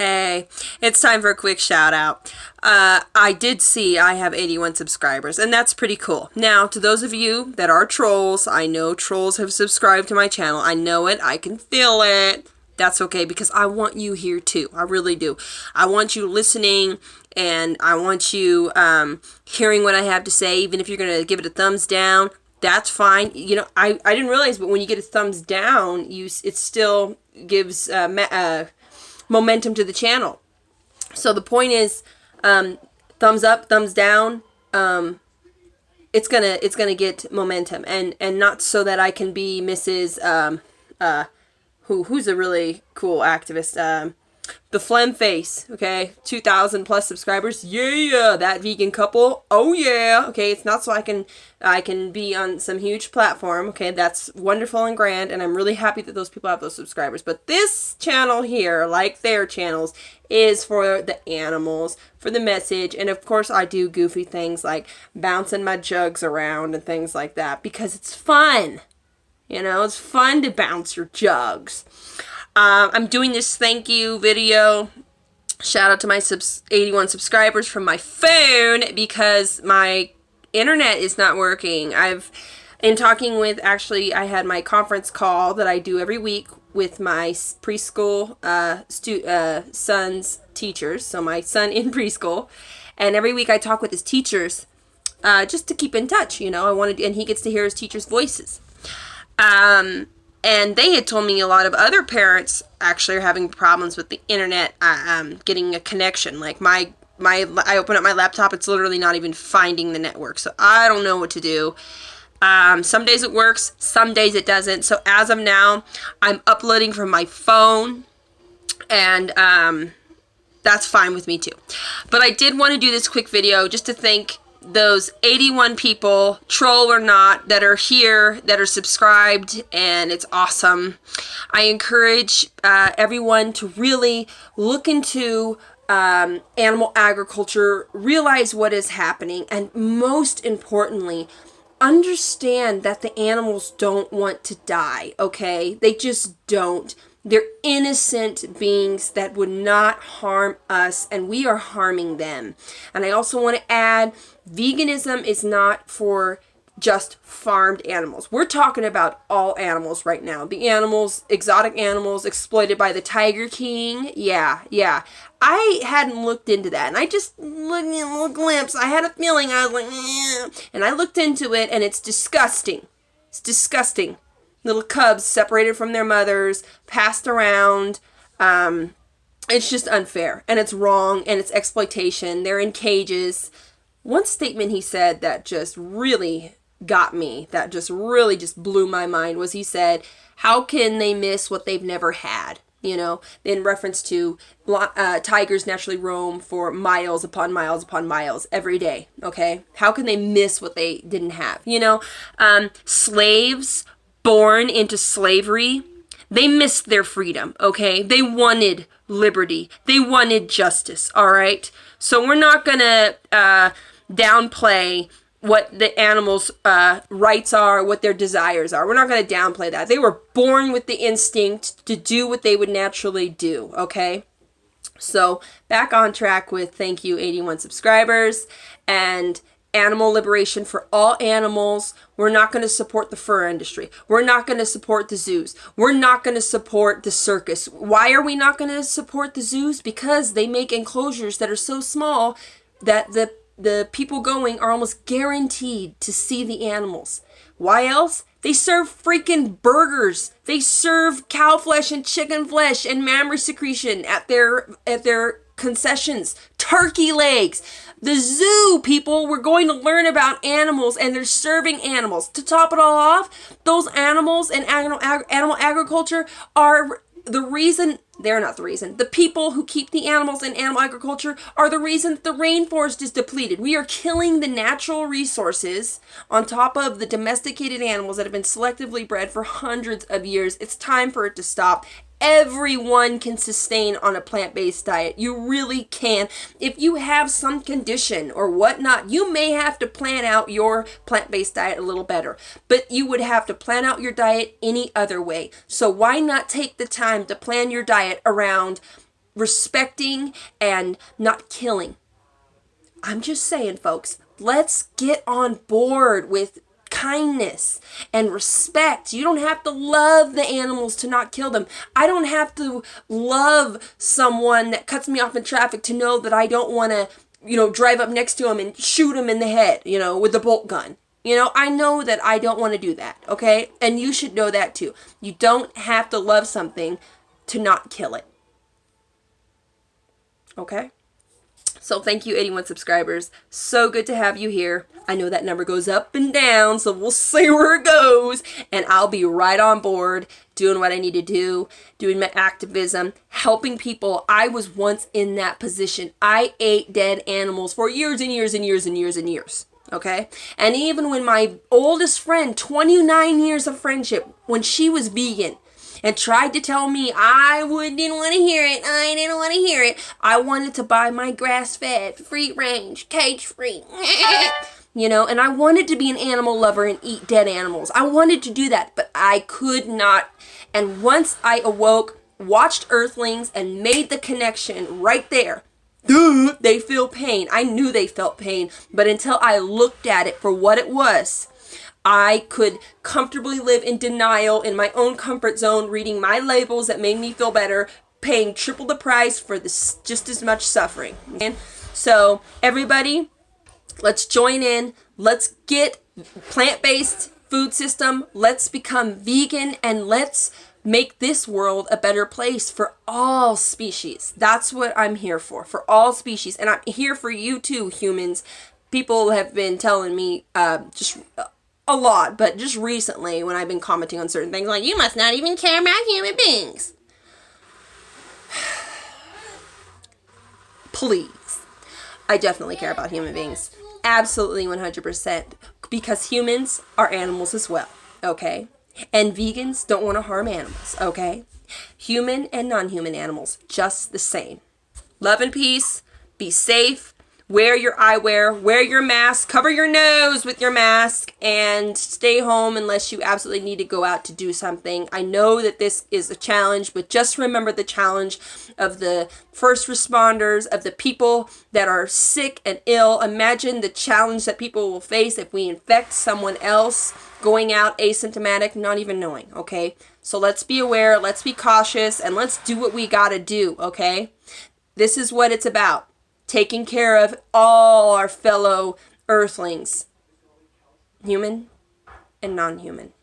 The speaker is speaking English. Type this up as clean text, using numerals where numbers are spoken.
Hey, it's time for a quick shout out. I did see I have 81 subscribers, and that's pretty cool. Now, to those of you that are trolls, I know trolls have subscribed to my channel. I know it. I can feel it. That's okay, because I want you here too. I really do. I want you listening, and I want you hearing what I have to say, even if you're going to give it a thumbs down. That's fine. You know, I didn't realize, but when you get a thumbs down, it still gives momentum to the channel. So the point is, thumbs up, thumbs down, it's gonna get momentum, and not so that I can be Mrs. Who's a really cool activist, the Phlegm Face, okay, 2,000 plus subscribers, yeah, that vegan couple, oh yeah, okay, it's not so I can be on some huge platform, okay, that's wonderful and grand, and I'm really happy that those people have those subscribers, but this channel here, like their channels, is for the animals, for the message, and of course I do goofy things like bouncing my jugs around and things like that, because it's fun, you know, it's fun to bounce your jugs. I'm doing this thank you video. Shout out to my 81 subscribers from my phone, because my internet is not working. In talking with, actually, I had my conference call that I do every week with my preschool son's teachers. So my son in preschool. And every week I talk with his teachers just to keep in touch, you know. and he gets to hear his teachers' voices. And they had told me a lot of other parents actually are having problems with the internet, getting a connection. Like I open up my laptop, it's literally not even finding the network. So I don't know what to do. Some days it works, some days it doesn't. So as of now, I'm uploading from my phone, and that's fine with me too. But I did want to do this quick video just to thank those 81 people, troll or not, that are here, that are subscribed, and it's awesome. I encourage everyone to really look into animal agriculture, realize what is happening, and most importantly, understand that the animals don't want to die, okay? They just don't. They're innocent beings that would not harm us, and we are harming them. And I also want to add, veganism is not for just farmed animals. We're talking about all animals right now. The animals, exotic animals exploited by the Tiger King. Yeah. I hadn't looked into that, and I just looked in a little glimpse. I had a feeling, I was like, eh. And I looked into it, and it's disgusting. It's disgusting. Little cubs separated from their mothers, passed around. It's just unfair, and it's wrong, and it's exploitation. They're in cages. One statement he said that just really got me, that just really just blew my mind, was he said, how can they miss what they've never had? You know, in reference to tigers naturally roam for miles upon miles upon miles every day, okay? How can they miss what they didn't have? You know, slaves born into slavery, they missed their freedom, okay? They wanted liberty. They wanted justice, all right? So we're not going to downplay what the animals' rights are, what their desires are. We're not going to downplay that. They were born with the instinct to do what they would naturally do, okay? So back on track with thank you 81 subscribers, and animal liberation for all animals. We're not going to support the fur industry. We're not going to support the zoos. We're not going to support the circus. Why are we not going to support the zoos? Because they make enclosures that are so small that the people going are almost guaranteed to see the animals. Why else? They serve freaking burgers. They serve cow flesh and chicken flesh and mammary secretion at their concessions. Turkey legs. The zoo, people, we're going to learn about animals, and they're serving animals. To top it all off, those animals and animal agriculture are the reason, they're not the reason. The people who keep the animals in animal agriculture are the reason that the rainforest is depleted. We are killing the natural resources on top of the domesticated animals that have been selectively bred for hundreds of years. It's time for it to stop. Everyone can sustain on a plant-based diet. You really can. If you have some condition or whatnot, you may have to plan out your plant-based diet a little better, but you would have to plan out your diet any other way. So why not take the time to plan your diet around respecting and not killing. I'm just saying, folks, let's get on board with kindness and respect. You don't have to love the animals to not kill them. I don't have to love someone that cuts me off in traffic to know that I don't want to, drive up next to him and shoot him in the head, with the bolt gun. I know that I don't want to do that, okay? And you should know that too. You don't have to love something to not kill it. Okay? So thank you, 81 subscribers. So good to have you here. I know that number goes up and down, so we'll see where it goes. And I'll be right on board doing what I need to do, doing my activism, helping people. I was once in that position. I ate dead animals for years and years and years and years and years. Okay? And even when my oldest friend, 29 years of friendship, when she was vegan, and tried to tell me didn't want to hear it. I didn't want to hear it. I wanted to buy my grass-fed, free-range, cage-free, and I wanted to be an animal lover and eat dead animals. I wanted to do that, but I could not. And once I awoke, watched Earthlings, and made the connection right there, they feel pain. I knew they felt pain, but until I looked at it for what it was, I could comfortably live in denial in my own comfort zone, reading my labels that made me feel better, paying triple the price for this just as much suffering. And so everybody, let's join in. Let's get plant-based food system. Let's become vegan, and let's make this world a better place for all species. That's what I'm here for all species. And I'm here for you too, humans. People have been telling me just a lot, but just recently when I've been commenting on certain things, like, you must not even care about human beings. Please. I definitely care about human beings. Absolutely 100%. Because humans are animals as well, okay? And vegans don't want to harm animals, okay? Human and non-human animals, just the same. Love and peace. Be safe. Wear your eyewear, wear your mask, cover your nose with your mask, and stay home unless you absolutely need to go out to do something. I know that this is a challenge, but just remember the challenge of the first responders, of the people that are sick and ill. Imagine the challenge that people will face if we infect someone else, going out asymptomatic, not even knowing, okay? So let's be aware, let's be cautious, and let's do what we gotta do, okay? This is what it's about. Taking care of all our fellow earthlings, human and non-human.